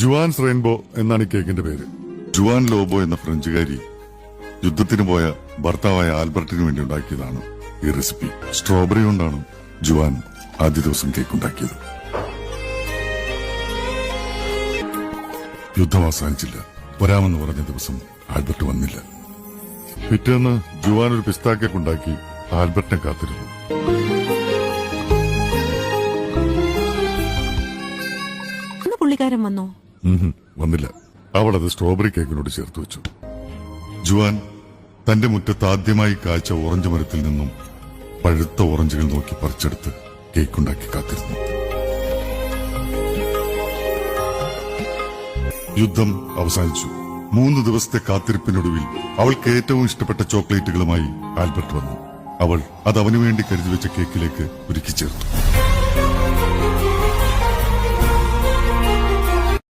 Juan's rainbow എന്നാണ് ഈ കേക്കിന്റെ പേര്. ജുവാൻ ലോബോ എന്ന ഫ്രഞ്ചുകാരി യുദ്ധത്തിന് പോയ ഭർത്താവായ ആൽബർട്ടിന് വേണ്ടി ഉണ്ടാക്കിയതാണ് ഈ റെസിപ്പി. സ്ട്രോബെറി കൊണ്ടാണ് ജുവാൻ ആദ്യ ദിവസം കേക്ക് ഉണ്ടാക്കിയത്. യുദ്ധം അവസാനിച്ചില്ല. വരാമെന്ന് പറഞ്ഞ ദിവസം ആൽബർട്ട് വന്നില്ല. പിറ്റേന്ന് ജുവാൻ ഒരു പിസ്താ കേക്ക് ഉണ്ടാക്കി ആൽബർട്ടിനെ കാത്തിരുന്നു. പുള്ളിക്കാരൻ വന്നോ? വന്നില്ല. അവൾ അത് സ്ട്രോബെറി കേക്കിനോട് ചേർത്ത് വെച്ചു. ജുവാൻ തന്റെ മുറ്റത്ത് ആദ്യമായി കായ്ച്ച ഓറഞ്ച് മരത്തിൽ നിന്നും പഴുത്ത ഓറഞ്ചുകൾ നോക്കി പറിച്ചെടുത്ത് കേക്കുണ്ടാക്കി കാത്തിരുന്നു. യുദ്ധം അവസാനിച്ചു. 3 ദിവസത്തെ കാത്തിരിപ്പിനൊടുവിൽ അവൾക്ക് ഏറ്റവും ഇഷ്ടപ്പെട്ട ചോക്ലേറ്റുകളുമായി ആൽബർട്ട് വന്നു. അവൾ അത് അവനു വേണ്ടി കരുതി വെച്ച കേക്കിലേക്ക് ഒരുക്കി ചേർത്തു.